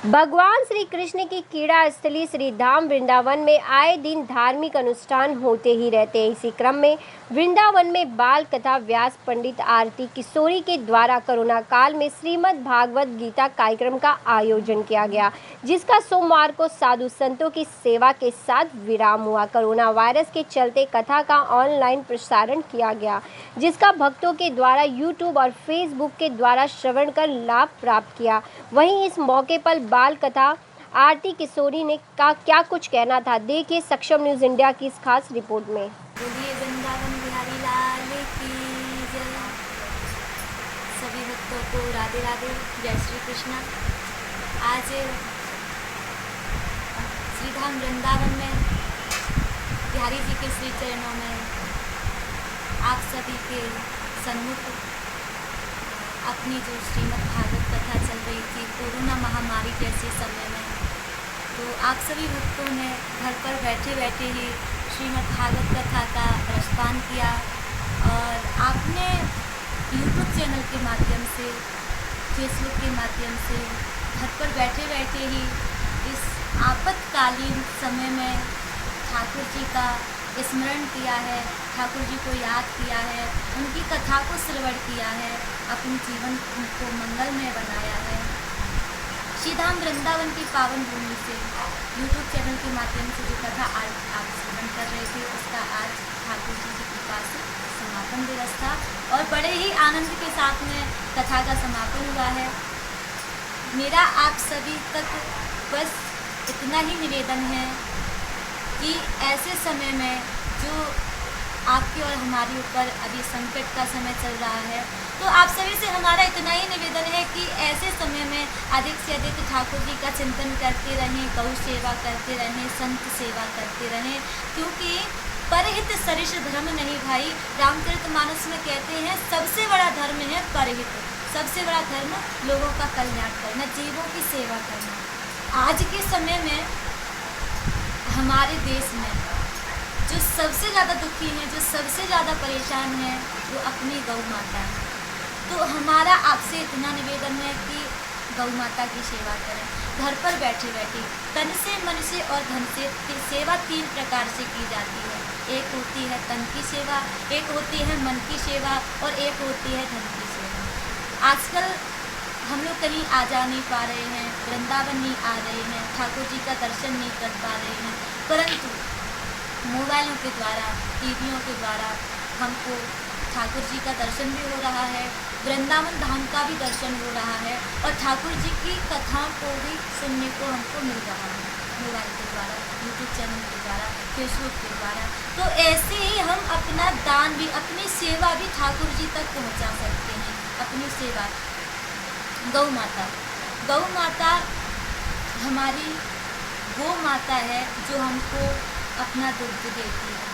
भगवान श्री कृष्ण की क्रीड़ा स्थली श्री धाम वृंदावन में आए दिन धार्मिक अनुष्ठान होते ही रहते हैं। इसी क्रम में वृंदावन में बाल कथा व्यास पंडित आरती किशोरी के द्वारा कोरोना काल में श्रीमद् भागवत गीता कार्यक्रम का आयोजन किया गया, जिसका सोमवार को साधु संतों की सेवा के साथ विराम हुआ। कोरोना वायरस के चलते कथा का ऑनलाइन प्रसारण किया गया, जिसका भक्तों के द्वारा यूट्यूब और फेसबुक के द्वारा श्रवण कर लाभ प्राप्त किया। वहीं इस मौके पर बाल कथा आरती किशोरी ने का क्या कुछ कहना था, देखिए सक्षम न्यूज़ इंडिया की इस खास रिपोर्ट में। बोलिए वृंदावन बिहारी लाल की जय। सभी भक्तों को राधे राधे, जय श्री कृष्णा। आज श्रीधाम वृंदावन में बिहारी जी के श्री चरणों में आप सभी के सन्मुख अपनी जो श्रीमद् भागवत कथा चल रही थी कोरोना महामारी जैसे समय में, तो आप सभी भक्तों ने घर पर बैठे बैठे ही श्रीमद् भागवत कथा का रसपान किया और आपने यूट्यूब चैनल के माध्यम से, फेसबुक के माध्यम से घर पर बैठे बैठे ही इस आपातकालीन समय में ठाकुर जी का स्मरण किया है, ठाकुर जी को याद किया है, उनकी कथा को श्रवण किया है, अपने जीवन को मंगलमय बनाया है। श्रीधाम वृंदावन की पावन भूमि से यूट्यूब चैनल के माध्यम से जो कथा आज आप श्रवण कर रहे थे, उसका आज ठाकुर जी की कृपा से समापन दिवस था और बड़े ही आनंद के साथ में कथा का समापन हुआ है। मेरा आप सभी तक बस इतना ही निवेदन है कि ऐसे समय में जो आपके और हमारे ऊपर अभी संकट का समय चल रहा है, तो आप सभी से हमारा इतना ही निवेदन है कि ऐसे समय में अधिक से अधिक ठाकुर जी का चिंतन करते रहें, गौ सेवा करते रहें, संत सेवा करते रहें, क्योंकि परहित सरिष धर्म नहीं भाई। रामचरितमानस में कहते हैं सबसे बड़ा धर्म है परहित, सबसे बड़ा धर्म लोगों का कल्याण करना, जीवों की सेवा करना। आज के समय में हमारे देश में जो सबसे ज़्यादा दुखी हैं, जो सबसे ज़्यादा परेशान हैं, वो अपनी गौ माता है। तो हमारा आपसे इतना निवेदन है कि गौ माता की सेवा करें, घर पर बैठे बैठे तन से, मन से और धन से। सेवा तीन प्रकार से की जाती है, एक होती है तन की सेवा, एक होती है मन की सेवा और एक होती है धन की सेवा। आजकल हम लोग कहीं आ जा नहीं पा रहे हैं, वृंदावन नहीं आ रहे हैं, ठाकुर जी का दर्शन नहीं कर पा रहे हैं, परंतु मोबाइलों के द्वारा, टीवियों के द्वारा हमको ठाकुर जी का दर्शन भी हो रहा है, वृंदावन धाम का भी दर्शन हो रहा है और ठाकुर जी की कथाओं को भी सुनने को हमको मिल रहा है मोबाइल के द्वारा, यूट्यूब चैनल के द्वारा, फेसबुक के द्वारा। तो ऐसे ही हम अपना दान भी, अपनी सेवा भी ठाकुर जी तक पहुंचा सकते हैं। अपनी सेवा गौ माता, गौ माता हमारी वो माता है जो हमको अपना दुग्ध देती है।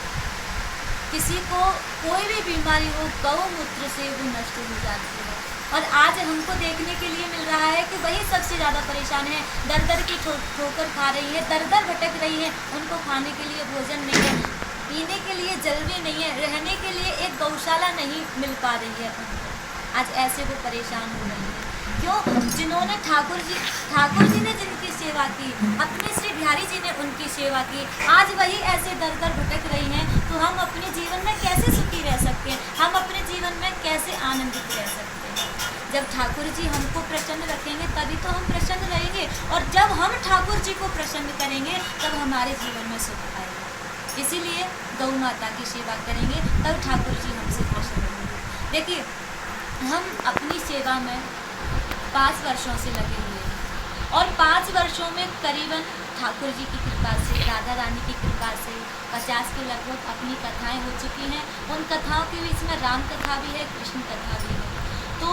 किसी को कोई भी बीमारी हो, गौमूत्र से वो नष्ट हो जाती है। और आज हमको देखने के लिए मिल रहा है कि वही सबसे ज़्यादा परेशान है, दर दर की ठोकर खा रही है, दर दर भटक रही है, उनको खाने के लिए भोजन नहीं है, पीने के लिए जल भी नहीं है, रहने के लिए एक गौशाला नहीं मिल पा रही है उनको। आज ऐसे वो परेशान हो रही है। क्यों? जिन्होंने ठाकुर जी ने जिनकी सेवा की, अपने श्री बिहारी जी ने उनकी सेवा की, आज वही ऐसे दर दर भटक रही हैं। तो हम अपने जीवन में कैसे सुखी रह सकते हैं, हम अपने जीवन में कैसे आनंदित रह सकते हैं? जब ठाकुर जी हमको प्रसन्न रखेंगे तभी तो हम प्रसन्न रहेंगे, और जब हम ठाकुर जी को प्रसन्न करेंगे तब हमारे जीवन में सुख आएगा। इसीलिए गौ माता की सेवा करेंगे तब ठाकुर जी हमसे प्रसन्न होंगे। देखिए, हम अपनी सेवा में 5 वर्षों से लगे हुए हैं और 5 वर्षों में करीबन ठाकुर जी की कृपा से, राधा रानी की कृपा से 50 के लगभग अपनी कथाएं हो चुकी हैं। उन कथाओं के बीच में राम कथा भी है, कृष्ण कथा भी है। तो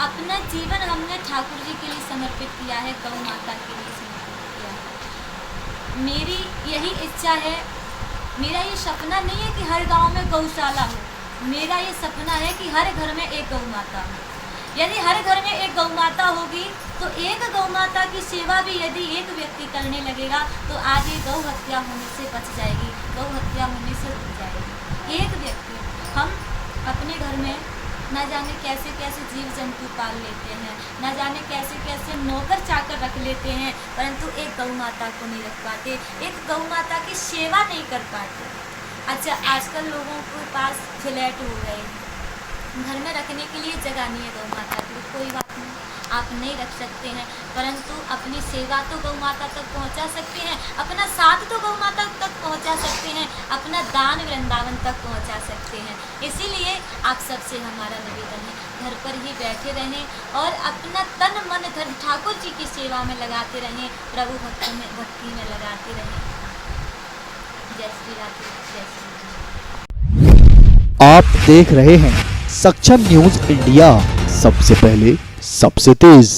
अपना जीवन हमने ठाकुर जी के लिए समर्पित किया है, गौ माता के लिए समर्पित किया है। मेरी यही इच्छा है, मेरा ये सपना नहीं है कि हर गाँव में गौशाला हो, मेरा ये सपना है कि हर घर में एक गौ माता हो। यदि हर घर में एक गौ माता होगी तो एक गौ माता की सेवा भी यदि एक व्यक्ति करने लगेगा तो आज ये गौ हत्या होने से बच जाएगी, गौ हत्या होने से रुक जाएगी। एक व्यक्ति, हम अपने घर में ना जाने कैसे कैसे जीव जंतु पाल लेते हैं, ना जाने कैसे कैसे नौकर चाकर रख लेते हैं, परंतु एक गौ माता को नहीं रख पाते, एक गौ माता की सेवा नहीं कर पाते। अच्छा, आजकल लोगों के पास फ्लैट हो गए हैं, घर में रखने के लिए जगह नहीं है गौ माता की, कोई बात नहीं, आप नहीं रख सकते हैं, परंतु अपनी सेवा तो गौ माता तक पहुंचा सकते हैं, अपना साथ तो गौ माता तक पहुंचा सकते हैं, अपना दान वृंदावन तक पहुंचा सकते हैं। इसीलिए आप सबसे हमारा निवेदन है, घर पर ही बैठे रहें और अपना तन मन धन ठाकुर जी की सेवा में लगाते रहें, प्रभु भक्ति में लगाते रहें। जय श्री राधे, जय श्री राधे। आप देख रहे हैं सक्षम न्यूज इंडिया, सबसे पहले सबसे तेज।